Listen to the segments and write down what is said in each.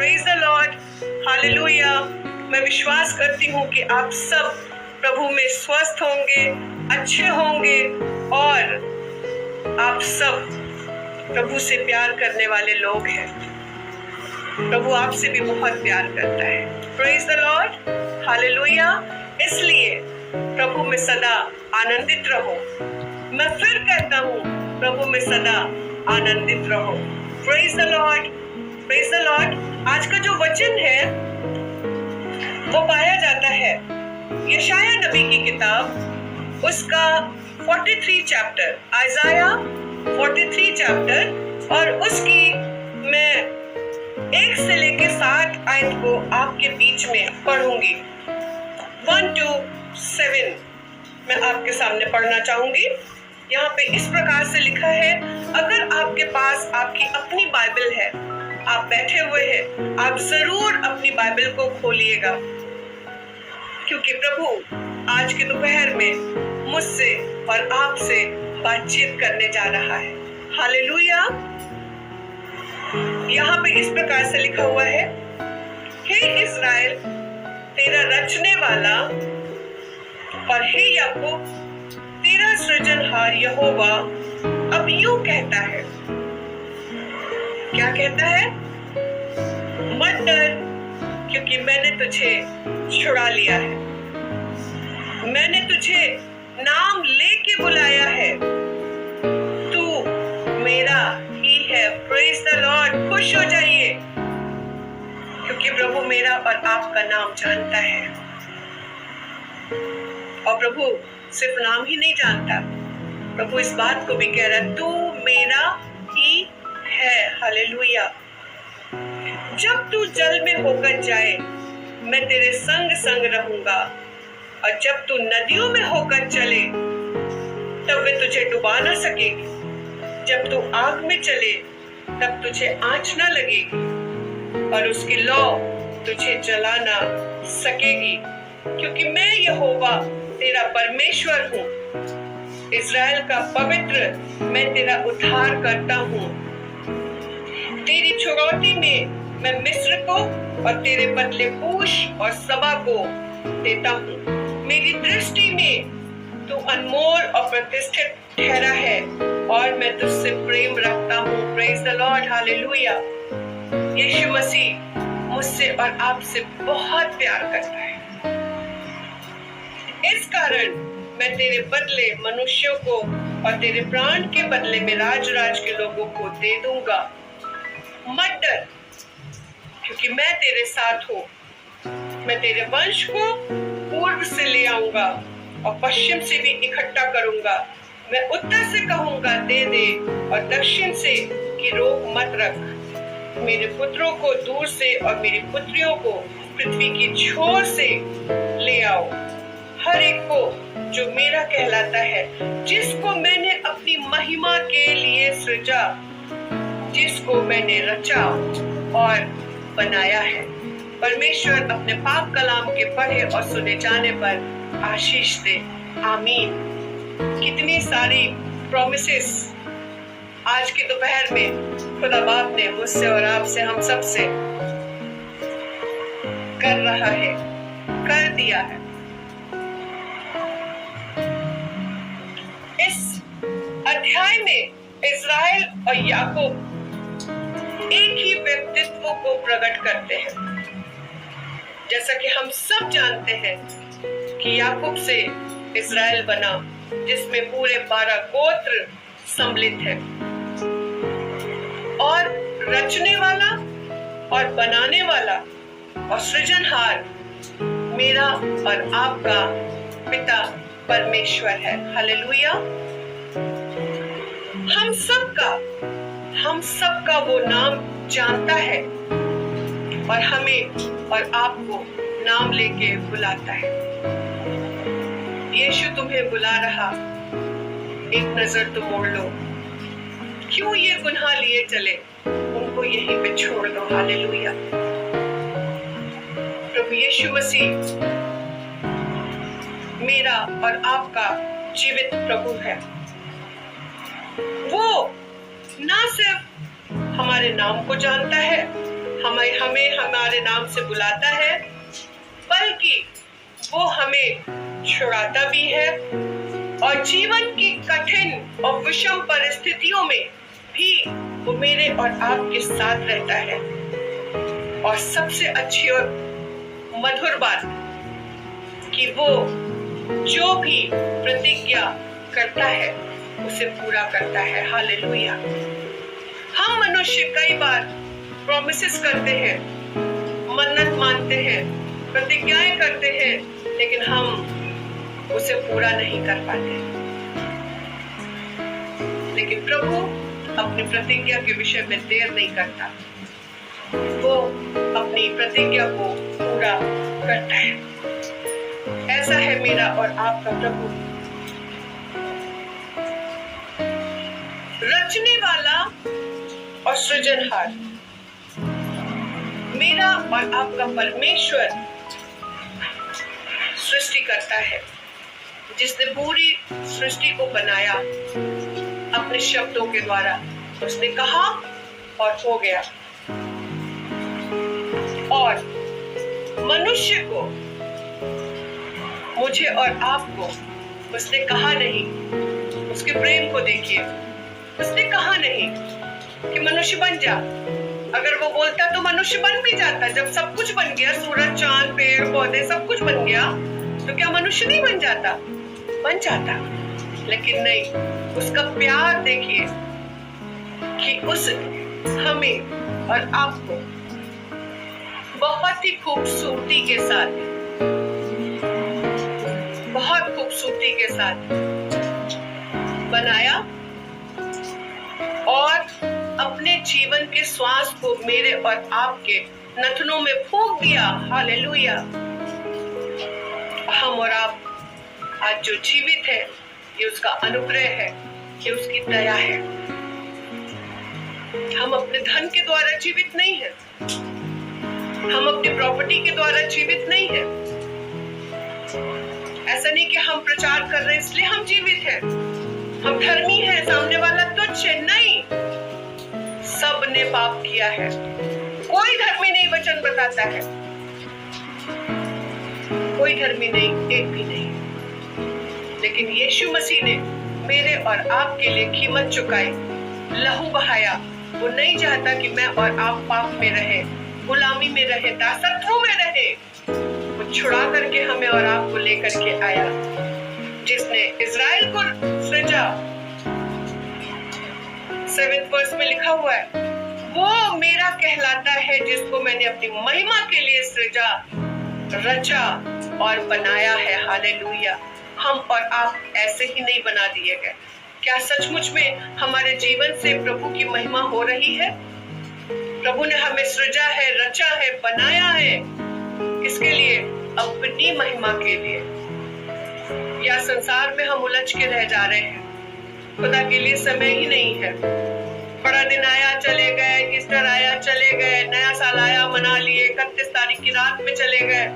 Praise the lord, hallelujah. मैं विश्वास करती हूँ कि आप सब प्रभु में स्वस्थ होंगे, अच्छे होंगे और आप सब प्रभु से प्यार करने वाले लोग हैं। प्रभु आपसे भी बहुत प्यार करता है। Praise the lord, hallelujah. इसलिए प्रभु में सदा आनंदित रहो। मैं फिर कहता हूँ, प्रभु में सदा आनंदित रहो। Praise the Lord, praise the Lord. आज का जो वचन है वो पाया जाता है यशाया नबी की किताब, उसका 43 चैप्टर, आइज़ाया 43 चैप्टर, और उसकी मैं 1 से लेके 7 आयत को आपके बीच में पढ़ूंगी। 1 to 7 मैं आपके सामने पढ़ना चाहूंगी। यहाँ पे इस प्रकार से लिखा है, अगर आपके पास आपकी अपनी बाइबल है, आप बैठे हुए हैं, आप जरूर अपनी बाइबल को खोलिएगा, क्योंकि प्रभु आज के दोपहर में मुझसे और आपसे बातचीत करने जा रहा है। हालेलुया। यहाँ पे इस प्रकार से लिखा हुआ है, हे इस्राएल, तेरा रचने वाला, और हे याकूब, तेरा सृजनहार यहोवा अब यूं कहता है। क्या कहता है? मत डर, क्योंकि मैंने तुझे छुड़ा लिया है, मैंने तुझे नाम लेके बुलाया है, तू मेरा ही है। Praise the Lord. खुश हो जाइए, क्योंकि प्रभु मेरा और आपका नाम जानता है। और प्रभु सिर्फ नाम ही नहीं जानता, प्रभु इस बात को भी कह रहा है, तू मेरा ही है। हालेलुया। जब तू जल में होकर जाए, मैं तेरे संग संग रहूंगा, और जब तू नदियों में होकर चले, तब वे तुझे डुबा ना सकेगी। जब तू आग में चले, तब तुझे आंच ना लगेगी, और उसकी लौ तुझे जला ना सकेगी, क्योंकि मैं यहोवा तेरा परमेश्वर हूँ, इस्राएल का पवित्र, मैं तेरा उद्धार करता हूँ। तेरी छुड़ौती में मैं मिस्र को और तेरे बदले कूश और सबा को देता हूँ। मेरी दृष्टि में तू अनमोल और प्रतिष्ठित ठहरा है, और मैं तुझसे प्रेम रखता हूँ। Praise the lord, hallelujah. Yeshu Masih मुझसे और आपसे बहुत प्यार करता है। इस कारण मैं तेरे बदले मनुष्यों को और तेरे प्राण के बदले में राज के लोगों को दे दूंगा। मत डर, क्योंकि मैं तेरे साथ हूँ। मैं तेरे वंश को पूर्व से ले आऊंगा और पश्चिम से भी इकट्ठा करूंगा। मैं उत्तर से कहूंगा दे दे, और दक्षिण से कि रोक मत रख। मेरे पुत्रों को दूर से और मेरी पुत्रियों को पृथ्वी की छोर से ले आओ। हर एक को जो मेरा कहलाता है, जिसको मैंने अपनी महिमा के लिए सृजा, जिसको मैंने रचा और बनाया है। परमेश्वर अपने पाक कलाम के पढ़े और सुने जाने पर आशीष दे। आमीन। कितनी सारी प्रॉमिसेस आज के दोपहर में खुदा बाप ने मुझसे और आपसे, हम सब से कर रहा है, कर दिया है। इस अध्याय में इस्राएल और याकूब एक ही व्यक्तित्व को प्रकट करते हैं। जैसा कि हम सब जानते हैं कि याकूब से इस्राएल बना, जिसमें पूरे 12 गोत्र सम्मिलित है, और रचने वाला और बनाने वाला और सृजनहार मेरा और आपका पिता परमेश्वर है। हालेलुया। हम सबका वो नाम जानता है, और हमें और आपको नाम लेके बुलाता है। यीशु तुम्हें बुला रहा, एक नजर तो मोड़ लो। क्यों ये गुनाह लिए चले, उनको यहीं पे छोड़ दो। हालेलुया। प्रभु यीशु मसीह मेरा और आपका जीवित प्रभु है। वो ना सिर्फ हमारे नाम को जानता है, हमें हमारे नाम से बुलाता है, बल्कि वो हमें छुड़ाता भी है और जीवन की कठिन और विषम परिस्थितियों में भी वो मेरे और आपके साथ रहता है। और सबसे अच्छी और मधुर बात कि वो जो भी प्रतिज्ञा करता है उसे पूरा करता है। हालेलुया। हम मनुष्य कई बार प्रॉमिसेस करते हैं, मन्नत मानते हैं, प्रतिज्ञाएं करते हैं, लेकिन हम उसे पूरा नहीं कर पाते। लेकिन प्रभु अपनी प्रतिज्ञा के विषय में देर नहीं करता, वो अपनी प्रतिज्ञा को पूरा करता है। ऐसा है मेरा और आपका प्रभु, रचने वाला और सृजनहार। मेरा और आपका परमेश्वर सृष्टि करता है, जिसने पूरी सृष्टि को बनाया अपने शब्दों के द्वारा। उसने कहा और हो गया। और मनुष्य को, मुझे और आपको उसने कहा नहीं, उसके प्रेम को देखिए, उसने कहा नहीं कि मनुष्य बन जा। अगर वो बोलता तो मनुष्य बन भी जाता। जब सब कुछ बन गया, सूरज, चांद, पेड़ पौधे सब कुछ बन गया, तो क्या मनुष्य नहीं बन जाता? बन जाता। लेकिन नहीं, उसका प्यार देखिए कि उस हमें और आपको बहुत ही खूबसूरती के साथ, बहुत खूबसूरती के साथ बनाया और अपने जीवन के श्वास को मेरे और आपके नथनों में फूंक दिया। हालेलुया। हम और आप आज जो जीवित है, ये उसका अनुग्रह है, ये उसकी दया है। हम अपने धन के द्वारा जीवित नहीं है, हम अपनी प्रॉपर्टी के द्वारा जीवित नहीं है। ऐसा नहीं कि हम प्रचार कर रहे हैं इसलिए हम जीवित हैं, हम धर्मी हैं, सामने वाला तुच्छ है। नहीं, सब ने पाप किया है, कोई धर्मी नहीं वचन बताता है, कोई धर्मी नहीं, एक भी नहीं। लेकिन यीशु मसीह ने मेरे और आपके लिए कीमत चुकाई, लहू बहाया। वो नहीं चाहता कि मैं और आप पाप में रहे, गुलामी में रहे, दासत्व में रहे। वो छुड़ा करके हमें और आपको लेकर के आया। जिसने इज़राइल को सृजा, 7th वर्स में लिखा हुआ है, वो मेरा कहलाता है जिसको मैंने अपनी महिमा के लिए सृजा, रचा और बनाया है। हालेलुया। हम और आप ऐसे ही नहीं बना दिए गए। क्या सचमुच में हमारे जीवन से प्रभु की महिमा हो रही है? प्रभु ने हमें सृजा है, रचा है, बनाया है। किसके लिए? अपनी महिमा के लिए। या संसार में हम उलझ के रह जा रहे हैं, खुदा के लिए समय ही नहीं है। बड़ा दिन आया चले गए, ईस्टर आया चले गए, नया साल आया मना लिए, 31 तारीख की रात में चले गए,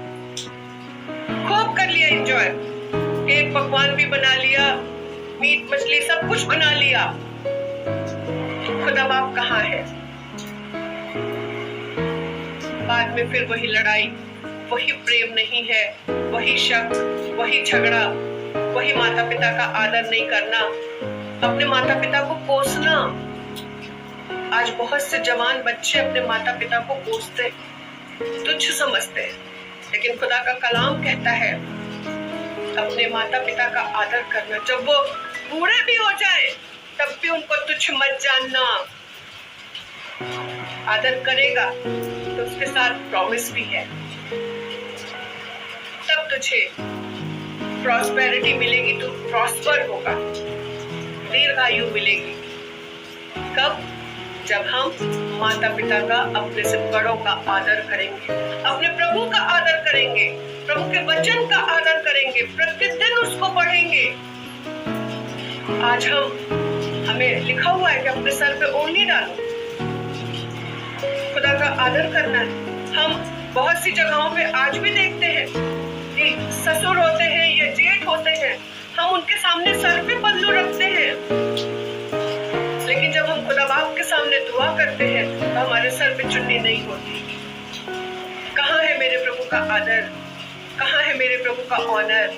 खूब कर लिया एंजॉय, केक पकवान भी बना लिया, मीट मछली सब कुछ बना लिया। खुदा बाप कहाँ है? बाद में फिर वही लड़ाई, वही प्रेम नहीं है, वही शक, वही झगड़ा, वही माता पिता का आदर नहीं करना, अपने माता पिता को कोसना। आज बहुत से जवान बच्चे अपने माता पिता को कोसते, तुच्छ समझते, लेकिन खुदा का कलाम कहता है अपने माता पिता का आदर करना। जब वो बूढ़े भी हो जाए तब भी उनको तुच्छ मत जानना। आदर करेगा तो उसके साथ प्रॉमिस भी है, तब तुझे प्रॉस्पेरिटी मिलेगी, तू प्रॉस्पर होगा, दीर्घायु मिलेगी। कब? जब हम माता पिता का, अपने से बड़ों का आदर करेंगे, अपने प्रभु का आदर करेंगे, प्रभु के वचन का आदर करेंगे, प्रतिदिन उसको पढ़ेंगे। आज हमें लिखा हुआ है कि अपने सर पे ओढ़नी डालो, खुदा का आदर करना है। हम बहुत सी जगहों पे आज भी देखते हैं कि ससुर होते हैं या जेठ होते हैं, हम उनके सामने सर पे पल्लू रखते हैं, लेकिन जब हम खुदा बाप के सामने दुआ करते हैं तो हमारे सर पे चुन्नी नहीं होती। कहाँ है मेरे प्रभु का आदर, कहाँ है मेरे प्रभु का ऑनर?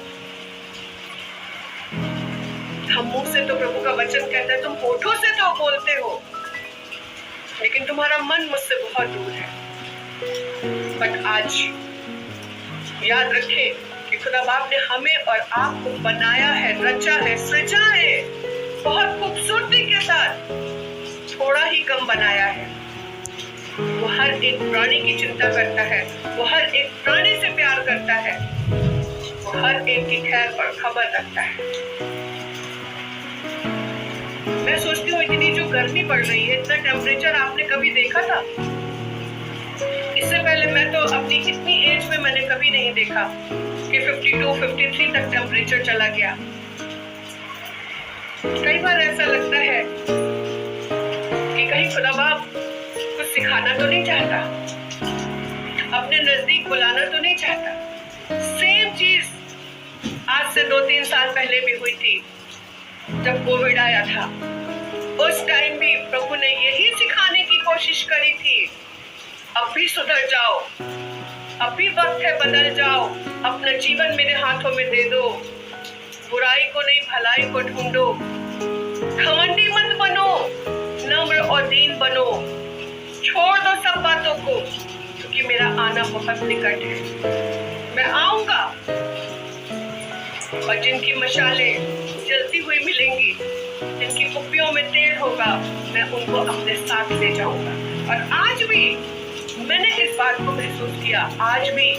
हम मुंह से तो प्रभु का वचन कहते हैं, तुम होठों से तो बोलते हो, लेकिन तुम्हारा मन मुझसे बहुत दूर है। बट आज याद रखें कि खुदा बाप ने हमें और आपको बनाया है, रचा है, सृजा है, बहुत खूबसूरती के साथ, थोड़ा ही कम बनाया है। वो हर एक प्राणी की चिंता करता है, वो हर एक प्राणी से प्यार करता है, वो हर एक की खैर पर खबर रखता है। मैं सोचती हूँ इतनी जो गर्मी पड़ रही है, इतना टेम्परेचर आपने कभी देखा था? इससे पहले मैं तो अपनी इतनी एज में मैंने कभी नहीं देखा कि 52, 53 तक टेम्परेचर चला गया। कई बार ऐसा लगता है कि कहीं खुदा बाप कुछ सिखाना तो नहीं चाहता, अपने नजदीक बुलाना तो नहीं चाहता। सेम चीज आज से 2-3 साल पहले भी हुई थी जब कोविड आया था। उस टाइम भी प्रभु ने यही सिखाने की कोशिश करी थी, अब भी सुधर जाओ, अब भी वक्त है बदल जाओ, अपना जीवन मेरे हाथों में दे दो, बुराई को नहीं भलाई को ढूंढो, घमंडी मत बनो, नम्र और दीन बनो, छोड़ दो सब बातों को, क्योंकि मेरा आना बहुत निकट है। मैं आऊंगा और जिनकी मशालें जलती हुई मिलेंगी, जिनकी कुप्पियों में तेल होगा, मैं उनको अपने साथ ले जाऊंगा। और आज भी मैंने इस बात को महसूस किया, आज भी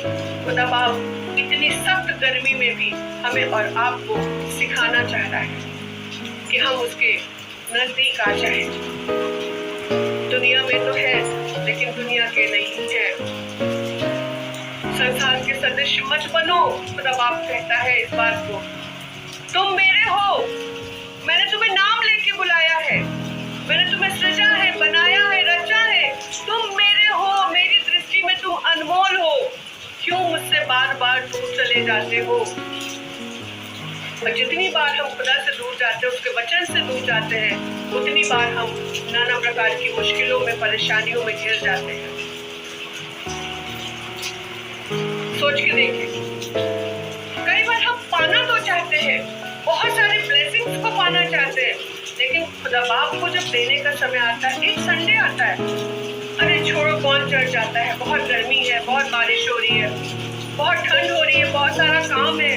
खुदा बाप इतनी सख्त गर्मी में भी हमें और आपको सिखाना चाह रहा है कि हम उसके नजदीक आ जाएं। दुनिया में तो है, लेकिन दुनिया के नहीं है। संसार के सदस्य मत बनो, खुदा बाप कहता है इस बात को। तुम मेरे हो, मैंने तुम्हें नाम लेके बुलाया है, मैंने तुम्हें सृजा है, बनाया है, रचा है। तुम मेरे हो, मेरी दृष्टि में तुम अनमोल हो। क्यों मुझसे बार बार दूर चले जाते हो? और जितनी बार हम खुदा से दूर जाते हैं, उसके वचन से दूर जाते हैं, उतनी बार हम नाना प्रकार की मुश्किलों में, परेशानियों में घिर जाते हैं। सोच के देखें, कई बार हम पाना तो चाहते हैं, बहुत सारे ब्लेसिंग्स को पाना चाहते हैं, लेकिन खुदा बाप को जब देने का समय आता है, एक संडे आता है, अरे छोड़ो कौन चढ़ जाता है, बहुत गर्मी है, बहुत बारिश हो रही है, बहुत ठंड हो रही है, बहुत सारा काम है,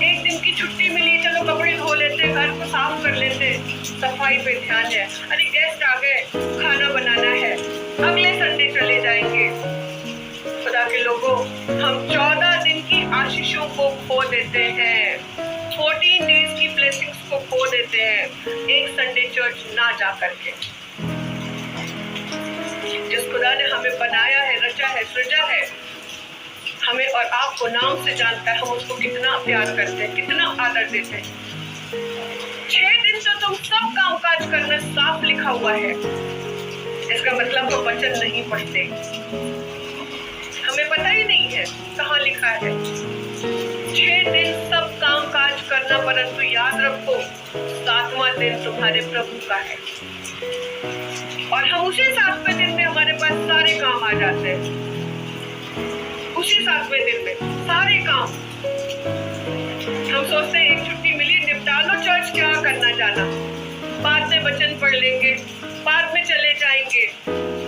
एक दिन की छुट्टी मिली, चलो कपड़े धो लेते, घर को साफ कर लेते, सफाई पे ध्यान है, अरे गेस्ट आ गए, खाना बनाना है, अगले संडे चले जाएंगे। खुदा के लोगों, हम 14 दिन की आशीषों को खो देते हैं, 14 डेज की ब्लेसिंग्स को खो देते हैं, एक संडे चर्च ना जा करके। जिस खुदा ने हमें बनाया है, रचा है, सृजा है, हमें और आपको नाम से जानता है, हम उसको कितना प्यार करते हैं, कितना आदर देते हैं। 6 दिन तो तुम सब कामकाज करना साफ लिखा हुआ है, इसका मतलब हम वचन नहीं पढ़ते, हमें पता ही नहीं है कहाँ लिखा है। 6 दिन सब काम काज करना, परंतु याद रखो 7वां दिन तुम्हारे प्रभु का है। और हम उसी 7वें दिन में हमारे पास सारे काम आ जाते हैं, उसी 7वें दिन में सारे काम। हम सोचते हैं एक छुट्टी मिली, निपटा लो चर्च, क्या करना जाना, बाद में वचन पढ़ लेंगे, बाद में चले जाएंगे।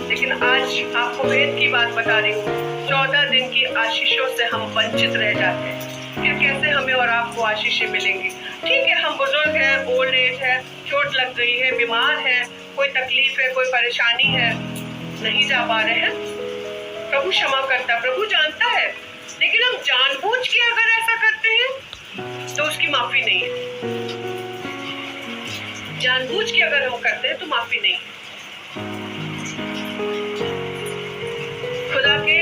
लेकिन आज आपको वेद की बात बता रही हूँ, 14 दिन की आशीषों से हम वंचित रह जाते हैं। फिर कैसे हमें और आपको आशीषें मिलेंगी? ठीक है, हम बुजुर्ग हैं, ओल्ड एज है, चोट लग गई है, बीमार है, कोई तकलीफ है, कोई परेशानी है, नहीं जा पा रहे हैं, प्रभु क्षमा करता है, प्रभु जानता है। लेकिन हम जानबूझ के अगर ऐसा करते हैं तो उसकी माफी नहीं है। जानबूझ के अगर हम करते हैं तो माफी नहीं है। खुदा के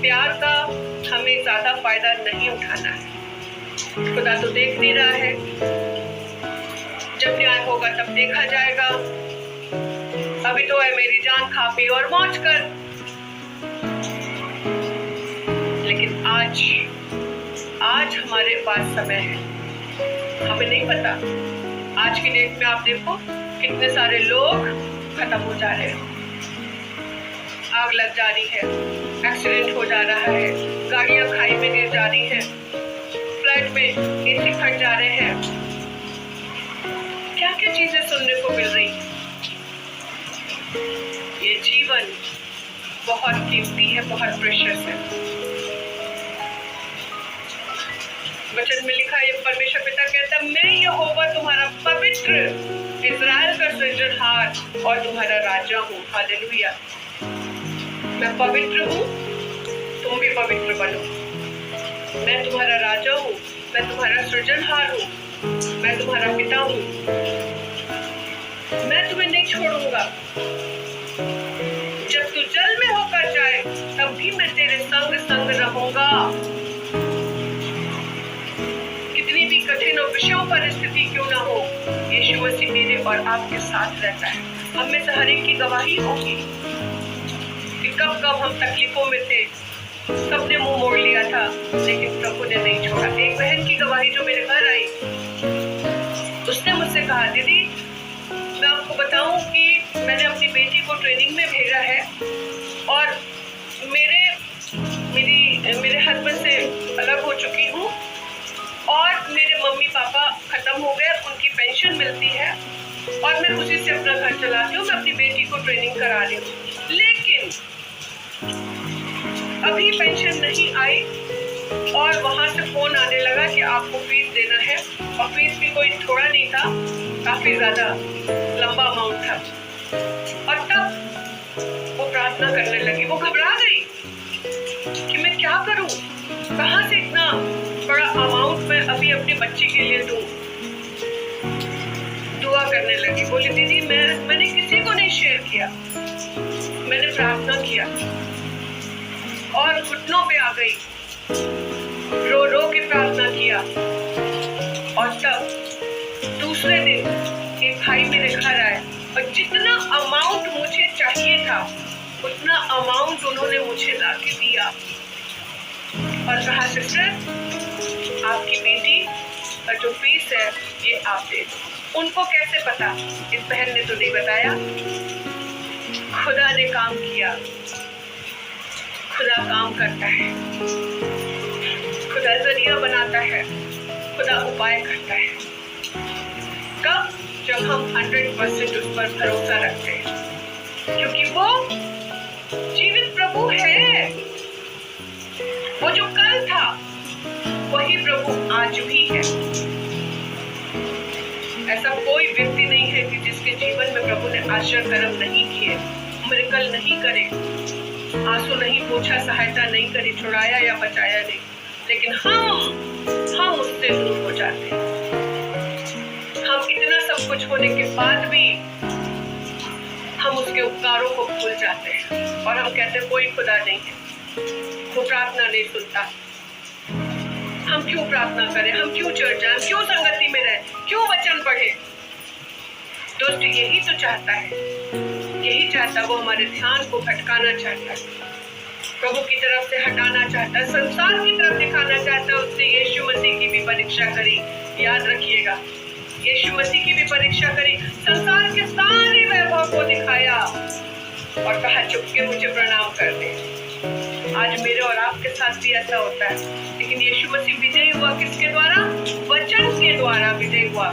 प्यार का हमें ज्यादा फायदा नहीं उठाना है। खुदा तो देख नहीं रहा है, जब न्याय होगा तब देखा जाएगा। अभी तो है मेरी जान, खा पी और मौज कर। लेकिन आज हमारे पास समय है, हमें नहीं पता। आज की डेट में आप देखो कितने सारे लोग खत्म हो जा रहे हैं, आग लग जा रही है, एक्सीडेंट हो जा रहा है, गाड़ियां खाई में गिर जा रही हैं, फ्लैट में एसी फट जा रहे हैं, क्या क्या चीजें सुनने को मिल रही। ये जीवन बहुत कीमती है, बहुत प्रेशियस है। वचन में लिखा है, परमेश्वर पिता कहता, मैं यहोवा तुम्हारा पवित्र इस्राएल का सृजनहार और तुम्हारा राजा हूँ। हालेलुया। मैं पवित्र हूँ, तुम भी पवित्र बनो। मैं तुम्हारा राजा हूँ, मैं तुम्हारा सृजनहार हूँ, मैं तुम्हारा पिता हूँ। मैं तुम्हें नहीं छोड़ूंगा। जब तू जल में होकर जाए तब भी मैं तेरे संग संग रहूंगा। कितनी भी कठिन और विषम परिस्थिति क्यों ना हो, यीशु मसीह मेरे और आपके साथ रहता है। हम में से हर एक की गवाही होगी कि कब कब हम तकलीफों में थे, सबने मुंह मोड़ लिया था, लेकिन प्रभु ने नहीं छोड़ा। एक बहन की गवाही जो मेरे घर आई, उसने मुझसे कहा, दीदी मैं आपको बताऊं कि मैंने अपनी बेटी को ट्रेनिंग में भेजा है और मेरे हस्बैंड से अलग हो चुकी हूँ और मेरे मम्मी पापा खत्म हो गए, उनकी पेंशन मिलती है और मैं उसी से अपना घर चलाती हूँ। मैं अपनी बेटी को ट्रेनिंग करा रही हूँ, लेकिन अभी पेंशन नहीं आई और वहां से फोन आने लगा कि आपको फीस देना है, और फीस भी कोई थोड़ा नहीं था, काफी ज्यादा लंबा अमाउंट था। और तब वो प्रार्थना करने लगी। वो घबरा गई कि मैं क्या करूं, कहां से इतना बड़ा अमाउंट मैं अभी अपने बच्चे के लिए दूं। दुआ करने लगी, बोली दीदी मैंने किसी को नहीं शेयर किया, मैंने प्रार्थना किया और घुटनों पे आ गई, रो रो के प्रार्थना किया। और तब दूसरे दिन एक भाई मेरे घर आए और जितना अमाउंट मुझे चाहिए था उतना अमाउंट उन्होंने मुझे ला के दिया और कहा, सिस्टर आपकी बेटी का जो फीस है ये आप दे दो। उनको कैसे पता? इस बहन ने तो नहीं बताया। खुदा ने काम किया। खुदा काम करता है, खुदा जरिया बनाता है, खुदा उपाय करता है। कब? जब हम 100% उस पर भरोसा रखते हैं, क्योंकि वो जीवित प्रभु है। वो जो कल था वही प्रभु आज भी है। ऐसा कोई व्यक्ति नहीं है कि जिसके जीवन में प्रभु ने आश्चर्य कर्म नहीं किए, मिरेकल नहीं करे, आंसू नहीं पोंछा, सहायता नहीं करी, छुड़ाया या बचाया नहीं, लेकिन हम उससे दूर हो जाते हैं। हम इतना सब कुछ होने के बाद भी हम उसके उपकारों को भूल जाते हैं और हम कहते हैं कोई खुदा नहीं है, वो प्रार्थना नहीं सुनता। हम क्यों प्रार्थना करें, हम क्यों चर्च जाएं, क्यों संगति में रहें, क्यों वचन पढ़ें? दोस्त यही तो चाहता है, यही चाहता, वो हमारे ध्यान को भटकाना चाहता है, प्रभु की तरफ से हटाना चाहता है, संसार की तरफ दिखाना चाहता है। उसने यीशु मसीह की भी परीक्षा करी, याद रखिएगा, यीशु मसीह की भी परीक्षा करी, संसार के सारे वैभव को दिखाया और कहा चुपके मुझे प्रणाम कर दे। आज मेरे और आपके साथ भी ऐसा होता है, लेकिन यीशु मसीह विजयी हुआ किसके द्वारा? वचन के द्वारा विजयी हुआ।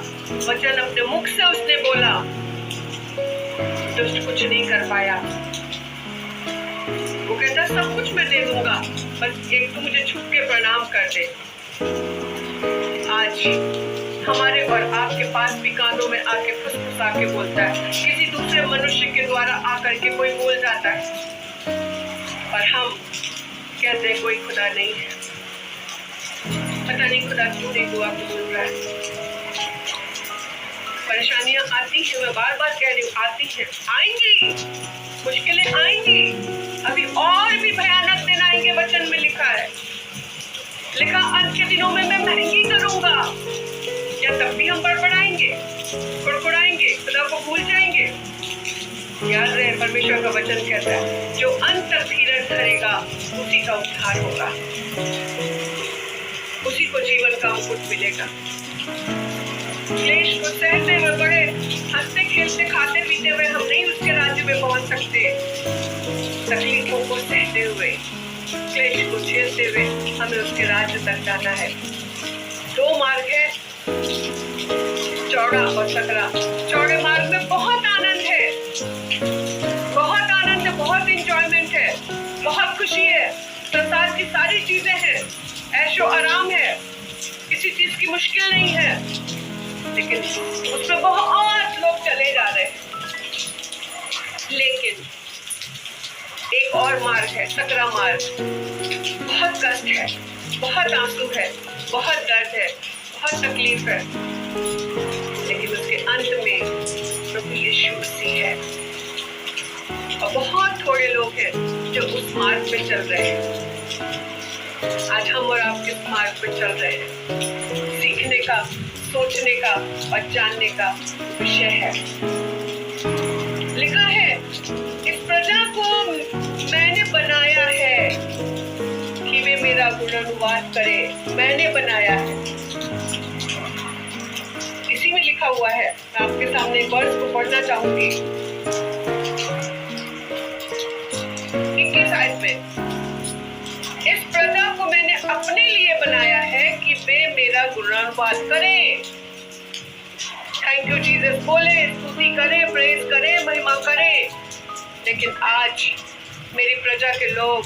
वचन अपने मुख से उसने बोला, दुष्ट कुछ नहीं कर पाया। वो कहता सब कुछ मैं दे दूंगा, बस एक तू मुझे झुक के प्रणाम कर दे। आज हमारे और आपके पास भी कानों में आके फुसफुसा के बोलता है, किसी दूसरे मनुष्य के द्वारा आकर के कोई बोल जाता है और हम कहते हैं कोई खुदा नहीं है। पता नहीं खुदा क्यों नहीं दुआ कबूल रहा है। परेशानियां आती हैं, मैं बार बार कह रही हूँ, आती हैं, आएंगी, मुश्किलें आएंगी, अभी और भी भयानक दिन आएंगे। वचन में लिखा है, लिखा अंत के दिनों में मैं महंगी करूंगा। क्या तब भी हम बड़बड़ाएंगे, कुड़कुड़ाएंगे, खुदा को भूल जाएंगे? याद रहे, परमेश्वर का वचन कहता है जो अंत तक धीरज धरेगा उसी का उद्धार होगा, उसी को जीवन का अंकुर मिलेगा। क्लेश को सहते हुए, बड़े हंसते खेलते खाते पीते हुए हम नहीं उसके राज्य में पहुंच सकते। तकलीफों को सहते हुए, क्लेश को झेलते हुए हमें उसके राज्य तक जाना है। 2 मार्ग है, चौड़ा और सकरा। चौड़े मार्ग में बहुत आनंद है, बहुत आनंद है, बहुत इंजॉयमेंट है, बहुत खुशी है, संसार की सारी चीजें हैं, ऐशो आराम है, किसी चीज की मुश्किल नहीं है, लेकिन उसमें बहुत लोग चले जा रहे हैं। लेकिन एक और मार्ग है, सकरा मार्ग। बहुत कष्ट है, बहुत आंसू है, बहुत दर्द है, बहुत तकलीफ है, लेकिन उसके अंत में प्रभु यीशु मसीह है। और बहुत थोड़े लोग हैं जो उस मार्ग पे चल रहे हैं। आज हम और आप किस मार्ग पे चल रहे हैं? सीखने का, सोचने का और जानने का विषय है। लिखा है, इस प्रजा को मैंने बनाया है कि वे मेरा गुणानुवाद करे। मैंने बनाया है, इसी में लिखा हुआ है। मैं आपके सामने एक वर्स को पढ़ना चाहूंगी। 21 आयत में, इस प्रजा को मैंने अपने लिए बनाया है कि वे मेरा गुणानुवाद करें। थैंक यू जीसस बोले, स्तुति करें, प्रेज करें, महिमा करें। लेकिन आज मेरी प्रजा के लोग,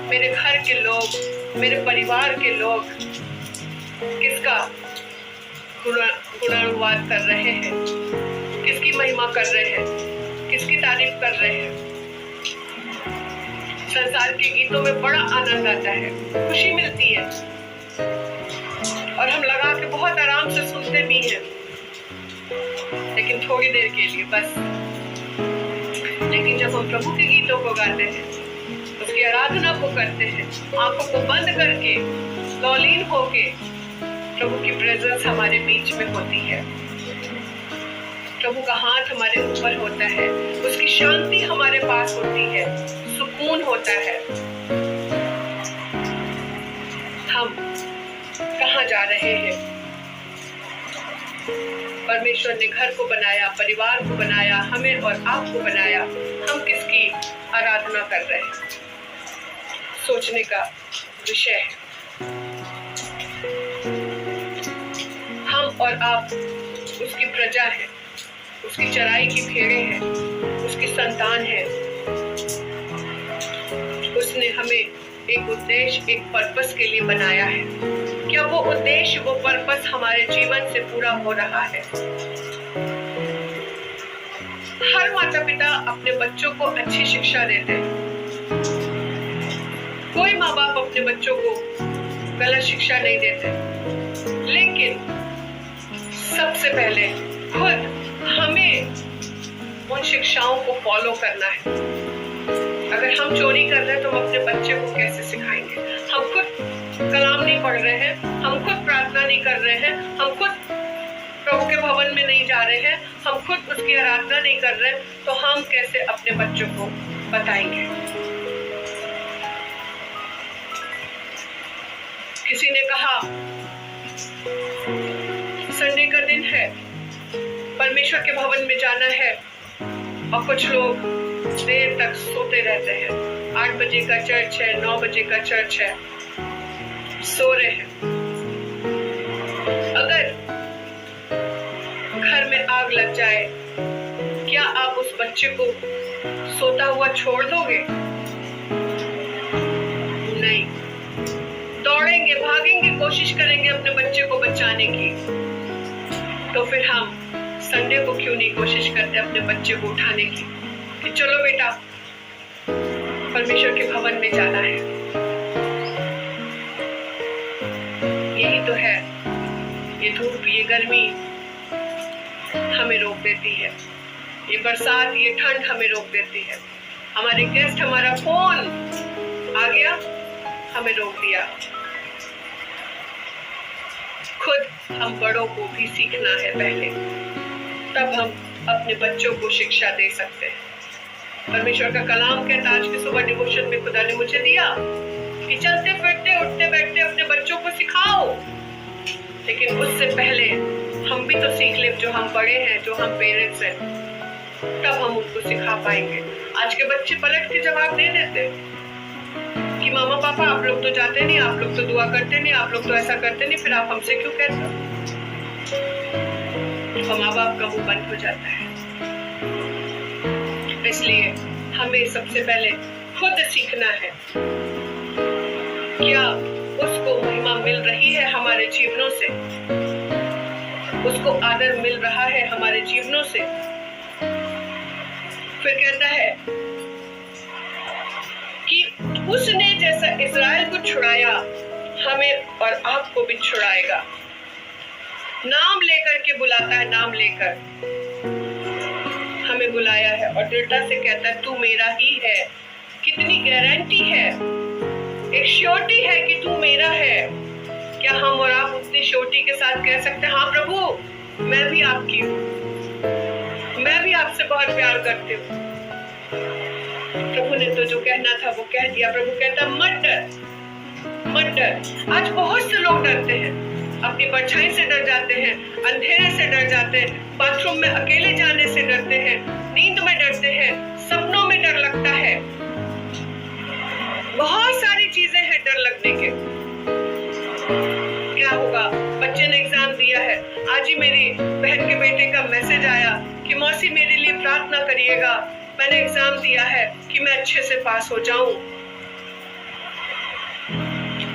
मेरे घर के लोग, मेरे परिवार के लोग किसका गुणानुवाद कर रहे हैं? किसकी महिमा कर रहे हैं? किसकी तारीफ कर रहे हैं? संसार के गीतों में बड़ा आनंद आता है, खुशी मिलती है और हम लगा के बहुत आराम से सुनते भी हैं, लेकिन थोड़ी देर के लिए बस। लेकिन जब हम प्रभु के गीतों को गाते हैं, उसकी आराधना को करते हैं, आंखों को बंद करके, लौलीन होके, प्रभु की प्रेजेंस हमारे बीच में होती है, प्रभु का हाथ हमारे ऊपर होता है, उसकी शांति हमारे पास होती है, सुकून होता है। हम कहाँ जा रहे हैं? परमेश्वर ने घर को बनाया, परिवार को बनाया, हमें और आपको बनाया। हम किसकी आराधना कर रहे हैं? सोचने का विषय है। हम और आप उसकी प्रजा है, उसकी चराई की भेड़ें हैं, उसकी संतान है। उसने हमें एक उद्देश्य, एक पर्पस के लिए बनाया है। क्या वो उद्देश्य, वो पर्पस हमारे जीवन से पूरा हो रहा है? हर माता पिता अपने बच्चों को अच्छी शिक्षा देते हैं। कोई माँ बाप अपने बच्चों को गलत शिक्षा नहीं देते, लेकिन सबसे पहले खुद हमें उन शिक्षाओं को फॉलो करना है। अगर हम चोरी कर रहे हैं तो हम अपने बच्चे को कैसे सिखाएंगे? हम खुद कलाम नहीं पढ़ रहे हैं, हम खुद प्रार्थना नहीं कर रहे हैं, हम खुद प्रभु के भवन में नहीं जा रहे हैं, हम खुद उसकी आराधना नहीं कर रहे हैं, तो हम कैसे अपने बच्चों को बताएंगे? किसी ने कहा संडे का दिन है, परमेश्वर के भवन में जाना है, और कुछ लोग देर तक सोते रहते हैं। 8 बजे का चर्च है, 9 बजे का चर्च है, सो रहे हैं। अगर घर में आग लग जाए, क्या आप उस बच्चे को सोता हुआ छोड़ दोगे? नहीं, दौड़ेंगे, भागेंगे, कोशिश करेंगे अपने बच्चे को बचाने की। तो फिर हम संडे को क्यों नहीं कोशिश करते अपने बच्चे को उठाने की कि चलो बेटा परमेश्वर के भवन में जाना है? यही तो है, ये धूप, ये गर्मी हमें रोक देती है, ये बरसात, ये ठंड हमें रोक देती है। हमारे गेस्ट, हमारा फोन आ गया, हमें रोक दिया। खुद हम बड़ों को भी सीखना है पहले, तब हम अपने बच्चों को शिक्षा दे सकते हैं। परमेश्वर का कलाम कहता, आज की सुबह डिवोशन में खुदा ने मुझे दिया कि चलते फिरते, उठते बैठते अपने बच्चों को सिखाओ। लेकिन उससे पहले हम भी तो सीख ले, जो हम बड़े हैं, जो हम पेरेंट्स हैं, तब हम उनको सिखा पाएंगे। आज के बच्चे पलट के जवाब दे देते कि मामा पापा आप लोग तो जाते नहीं, आप लोग तो दुआ करते नहीं, आप लोग तो ऐसा करते नहीं, फिर आप हमसे क्यों कहते हो? तो माँ बाप का मुंह बंद हो जाता है। इसलिए हमें सबसे पहले खुद सीखना है। क्या उसको महिमा मिल रही है हमारे जीवनों से? उसको आदर मिल रहा है हमारे जीवनों से? फिर कहता है कि उसने जैसा इस्राएल को छुड़ाया, हमें और आपको भी छुड़ाएगा। नाम लेकर के बुलाता है, नाम लेकर हमें बुलाया है और दृढ़ता से कहता है तू मेरा ही है। कितनी गारंटी है, एक श्योरिटी है कि तू मेरा है। क्या हम और आप उतनी श्योरिटी के साथ कह सकते हैं हाँ प्रभु मैं भी आपकी हूँ, मैं भी आपसे बहुत प्यार करती हूँ? प्रभु ने तो जो कहना था वो कह दिया। प्रभु कहता मत डर, मत डर। आज बहुत से लोग डरते हैं, अपनी परछाई से डर जाते हैं, अंधेरे से डर जाते हैं, बाथरूम में अकेले जाने से डरते हैं, नींद में डरते हैं, सपनों में डर लगता है, बहुत सारी चीजें हैं डर लगने के। क्या होगा? बच्चे ने एग्जाम दिया है, आज ही मेरी बहन के बेटे का मैसेज आया कि मौसी मेरे लिए प्रार्थना करिएगा, मैंने एग्जाम दिया है कि मैं अच्छे से पास हो जाऊं।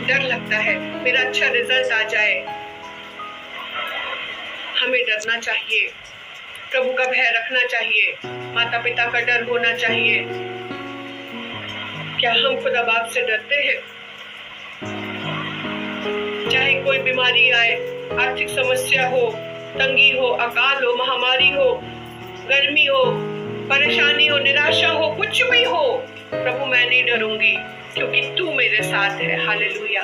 डर लगता है मेरा अच्छा रिजल्ट आ जाए। हमें डरना चाहिए, प्रभु का भय रखना चाहिए, माता पिता का डर होना चाहिए। क्या हम खुदा बाप से डरते हैं? चाहे कोई बीमारी आए, आर्थिक समस्या हो, तंगी हो, अकाल हो, महामारी हो, गर्मी हो, परेशानी हो, निराशा हो, कुछ भी हो, प्रभु मैं नहीं डरूंगी क्योंकि तू मेरे साथ है। हालेलुया।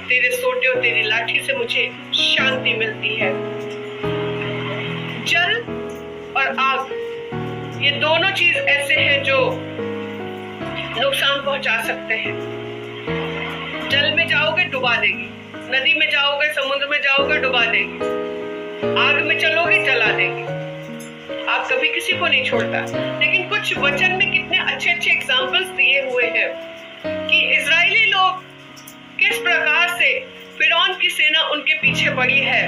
तेरे सोटे और तेरी लाठी से मुझे शांति मिलती है। जल और आग ये दोनों चीज ऐसे हैं जो नुकसान पहुंचा सकते हैं। जल में जाओगे डुबा देगी, नदी में जाओगे, समुद्र में जाओगे डुबा देगी, आग में चलोगे जला देगी। आप कभी किसी को नहीं छोड़ता। लेकिन कुछ वचन में कितने अच्छे अच्छे एग्जाम्पल्स दिए हुए हैं कि इजरायली लोग किस प्रकार से फिरौन की सेना उनके पीछे पड़ी है।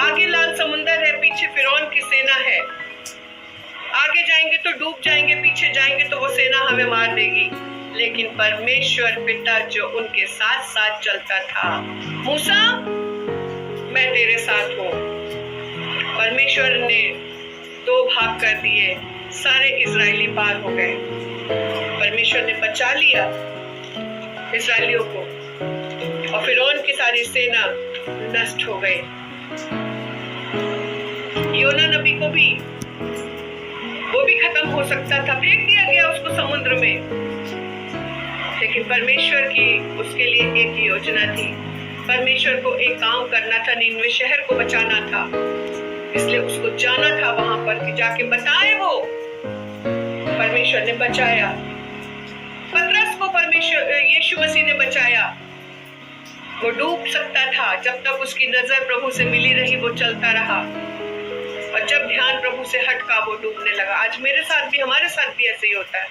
आगे लाल समुंदर है, पीछे फिरौन की सेना है। आगे जाएंगे तो डूब जाएंगे, पीछे जाएंगे तो वो सेना हमें मार देगी। लेकिन परमेश्वर पिता जो उनके साथ साथ चलता था, मूसा मैं तेरे साथ हूँ। परमेश्वर ने 2 भाग कर दिए, सारे इजरायली पार हो गए। परमेश्वर ने बचा लिया इजरायलियों को और फिरौन की सारी सेना नष्ट हो गई। योना नबी को भी वो भी खत्म हो सकता था, फेंक दिया गया उसको समुद्र में। लेकिन परमेश्वर की उसके लिए एक योजना थी। परमेश्वर को एक काम करना था, निनवे शहर को बचाना था। इसलिए उसको जाना था वहां पर कि जाके बताए वो। परमेश्वर ने बचाया। पतरस को परमेश्वर यीशु मसीह ने बचाया। वो डूब सकता था, जब तक उसकी नजर प्रभु से मिली रही वो चलता रहा, और जब ध्यान प्रभु से हटका वो डूबने लगा। आज मेरे साथ भी, हमारे साथ भी ऐसे ही होता है।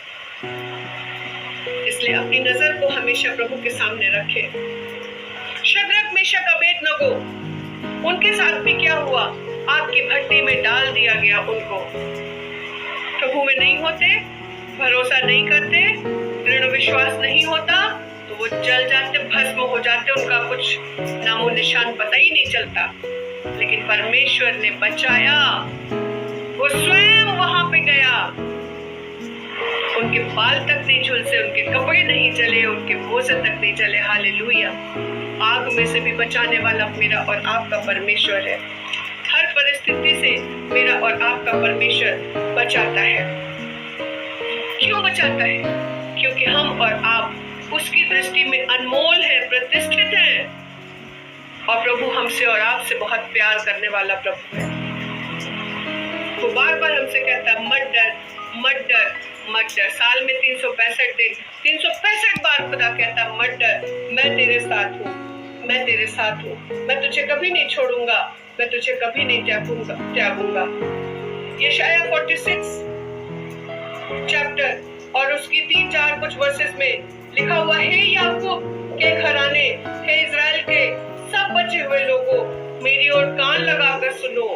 इसलिए अपनी नजर को हमेशा प्रभु के सामने रखें। शद्रक, मेशक, अबेदनगो, उनके साथ भी क्या हुआ? आग की भट्टी में डाल दिया गया उनको। प्रभु में नहीं होते, भरोसा नहीं करते, दृढ़ विश्वास नहीं होता तो वो जल जाते, भस्म हो जाते, उनका कुछ नामो निशान पता ही नहीं चलता। लेकिन परमेश्वर ने बचाया। वो स्वयं वहां पे गया, उनके बाल तक नहीं झुलसे, उनके कपड़े नहीं जले, उनके मोजे तक नहीं जले। हालेलुया। आग में से भी बचाने वाला मेरा और आपका परमेश्वर है। हर परिस्थिति से मेरा और आपका परमेश्वर बचाता है। क्यों बचाता है? क्योंकि हम और आप उसकी दृष्टि में अनमोल है, प्रतिष्ठित है, और प्रभु हमसे और आपसे बहुत प्यार करने वाला प्रभु है। वो बार बार हमसे कहता है मत डर, मत डर, मत डर। साल में 365 दिन, 365 बार खुदा कहता मत डर, मैं तेरे साथ हूँ, मैं तेरे साथ हूँ, मैं तुझे कभी नहीं छोड़ूंगा, मैं तुझे कभी नहीं त्यागूंगा। यशायाह 46 चैप्टर और उसकी 3-4 कुछ वर्सेस में लिखा हुआ, हे याकूब के घराने, हे इज़राइल के सब बचे हुए लोगों, मेरी ओर कान लगाकर सुनो।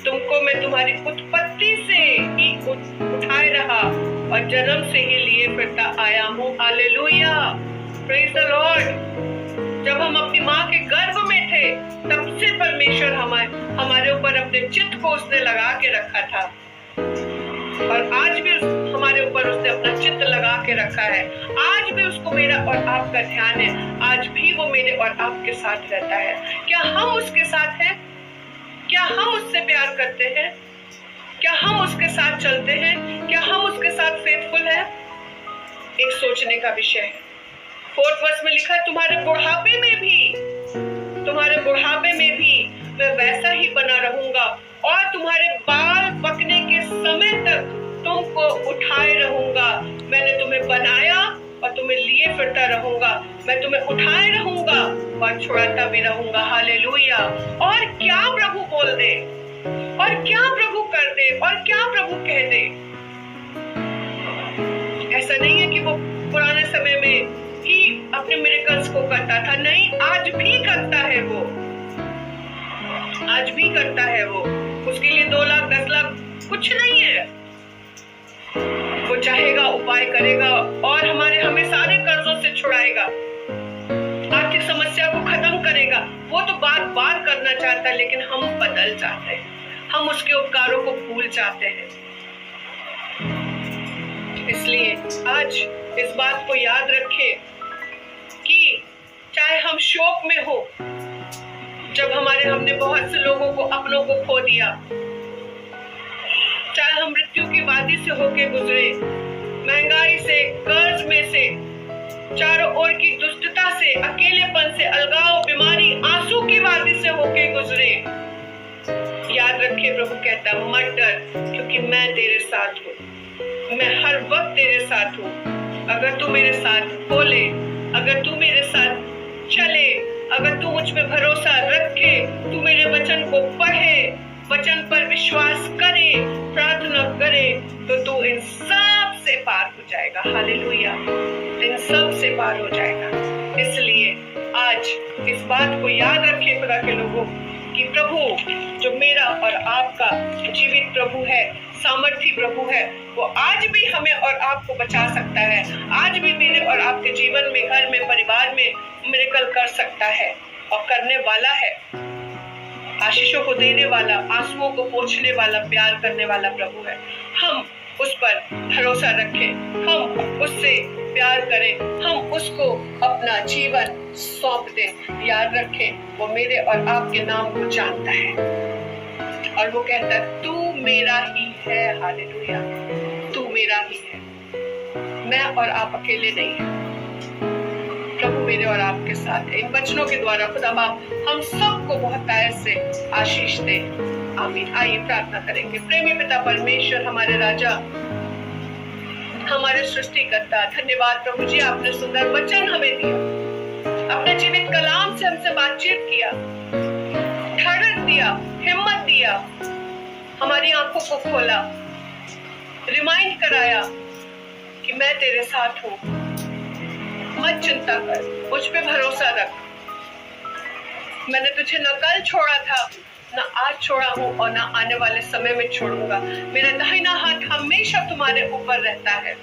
तुमको मैं तुम्हारी उत्पत्ति से ही उठाए रहा और जन्म से ही लिए फिरता आया हूँ। Hallelujah, praise the Lord. जब हम अपनी माँ के गर्भ में थे तब से परमेश्वर हमारे ऊपर अपने चित्त को उसने लगा के रखा था और आज भी हमारे ऊपर उसने अपना चित्त लगा के रखा है। आज भी उसको मेरा और आपका ध्यान है, आज भी वो मेरे और आपके साथ रहता है। क्या हम उसके साथ हैं? क्या हम उससे प्यार करते हैं? क्या हम उसके साथ चलते हैं? क्या हम उसके साथ फेथफुल हैं? एक सोचने का विषय है। 4th वर्स में लिखा है, तुम्हारे बुढ़ापे में भी मैं वैसा ही बना रहूंगा और तुम्हारे बाल पकने के समय तक तुमको उठाए रहूंगा। मैंने तुम्हें बनाया और तुम्हें लिए फिरता रहूंगा, मैं तुम्हें उठाए रहूंगा और छुड़ाता भी रहूंगा। हालेलुया। और क्या प्रभु बोल दे, और क्या प्रभु कर दे, और क्या प्रभु कह दे। ऐसा नहीं है कि वो पुराने समय में ही अपने मिरेकल्स को करता था, नहीं, आज भी करता है वो, आज भी करता है वो। उसके लिए 2 लाख 10 लाख कुछ नहीं है। वो चाहेगा, उपाय करेगा और हमें सारे कर्जों से छुड़ाएगा, आर्थिक समस्या को खत्म करेगा। वो तो बार बार करना चाहता है, लेकिन हम बदल जाते हैं, हम उसके उपकारों को भूल जाते हैं। इसलिए आज इस बात को याद रखें कि चाहे हम शोक में हो, जब हमने बहुत से लोगों को, अपनों को खो दिया, चाहे हम मृत्यु की वादी से होके गुजरे, महंगाई से, कर्ज में से, चारों ओर की दुष्टता से, अकेलेपन से, अलगाव, बीमारी, आंसू की वादी से होके गुजरे, याद रखे प्रभु कहता मत डर, क्योंकि मैं तेरे साथ हूँ, मैं हर वक्त तेरे साथ हूँ। अगर तू मेरे साथ बोले, अगर तू मेरे साथ चले, अगर तू मुझ पे भरोसा रखे, तू मेरे वचन को पढ़े, वचन पर विश्वास करे, प्रार्थना करे, तो तू इन सब से पार हो जाएगा। हालेलुया, इन सब से पार हो जाएगा। इसलिए आज इस बात को याद रखिए खुदा के लोगों, कि प्रभु जो मेरा और आपका जीवित प्रभु है, सामर्थी प्रभु है, वो आज भी हमें और आपको बचा सकता है, आज भी मेरे और आपके जीवन में, घर में, परिवार में मिरेकल कर सकता है और करने वाला है। आशीषों को देने वाला, आंसुओं को पोंछने वाला, प्यार करने वाला प्रभु है। हम उस पर भरोसा रखें, हम उससे प्यार करें, हम उसको अपना जीवन सौंप दें। याद रखें, वो मेरे और आपके नाम को जानता है और वो कहता है तू मेरा ही है। हालेलुया, तू मेरा ही है, मैं और आप अकेले नहीं हैं। प्रभु मेरे और आपके साथ है। इन वचनों के द्वारा खुदा बाप हम सबको बहुत प्यार से आशीष दे। आमीन। आइए प्रार्थना करेंगे। प्रेमी पिता परमेश्वर, हमारे राजा, हमारे सृष्टिकर्ता, धन्यवाद प्रभु जी, आपने सुंदर वचन हमें दिया, अपने जीवित कलाम से हमसे बातचीत किया, ढाढ़स दिया, हिम्मत दिया, हमारी आंखों को खोला, रिमाइंड कराया कि मैं तेरे साथ हूँ, मत चिंता कर, मुझ पे भरोसा रख। मैंने तुझे न कल छोड़ा था, न आज छोड़ा हूँ और न आने वाले समय में छोड़ूंगा। मेरा दाहिना हाथ हमेशा तुम्हारे ऊपर रहता है,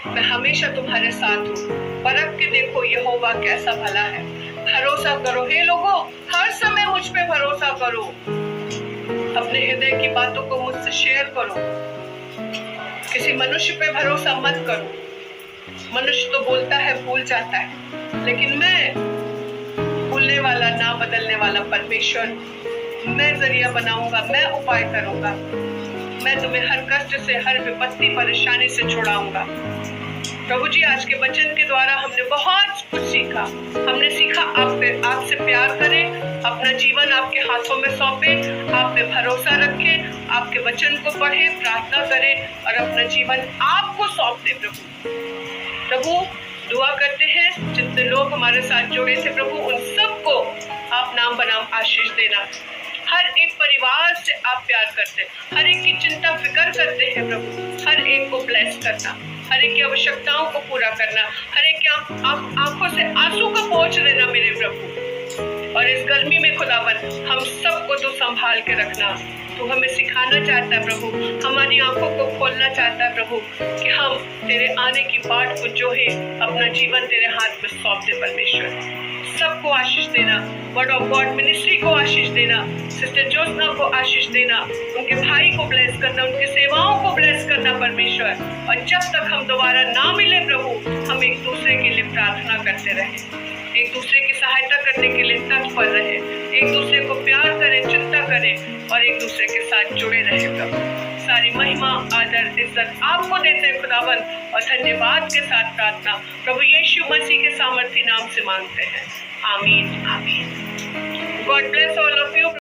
मैं हमेशा तुम्हारे साथ हूँ। परख के देखो यहोवा कैसा भला है। भरोसा करो हे लोगों, हर समय मुझ पे भरोसा करो, अपने हृदय की बातों को मुझसे शेयर करो, किसी मनुष्य पे भरोसा मत करो। मनुष्य तो बोलता है, भूल जाता है, लेकिन मैं भूलने वाला, ना बदलने वाला परमेश्वर, मैं जरिया बनाऊंगा, मैं उपाय करूंगा, मैं तुम्हें हर कष्ट से, हर विपत्ति, परेशानी से छुड़ाऊंगा। प्रभु जी, आज के वचन के द्वारा हमने बहुत कुछ सीखा। हमने सीखा आपसे प्यार करें, अपना जीवन आपके हाथों में सौंपे, आप पे भरोसा रखें, आपके वचन को पढ़े, प्रार्थना करें और अपना जीवन आपको सौंप दे। प्रभु दुआ करते हैं जितने लोग हमारे साथ जुड़े थे प्रभु, उन सबको आप नाम बनाम आशीष देना। हर एक परिवार से आप प्यार करते हैं, हर एक की चिंता फिक्र करते हैं प्रभु। हर एक को ब्लेस करना, हर एक की आवश्यकताओं को पूरा करना, हर एक की आंखों से आंसू को पोंछ लेना मेरे प्रभु। और इस गर्मी में खुदावन हम सबको तू संभाल के रखना। तू हमें सिखाना चाहता है प्रभु, हमारी आंखों को खोलना चाहता है प्रभु कि हम तेरे आने की बाट को जो है अपना जीवन तेरे हाथ में सौंप दे परमेश्वर। सबको आशीष देना, वर्ड ऑफ गॉड मिनिस्ट्री को आशीष देना, सिस्टर ज्योत्सना को आशीष देना, उनके भाई को ब्लेस करना, उनकी सेवाओं को ब्लेस करना परमेश्वर। और जब तक हम दोबारा ना मिले प्रभु, हम एक दूसरे के लिए प्रार्थना करते रहे, एक दूसरे की सहायता करने के लिए तत्पर रहे, एक दूसरे को प्यार करें, चिंता करें और एक दूसरे के साथ जुड़े रहे प्रभु। सारी महिमा, आदर, इज्जत आपको देते हैं खुदावन और धन्यवाद के साथ प्रार्थना प्रभु यीशु मसीह के सामर्थी नाम से मांगते हैं। आमीन आमीन। God bless all of you.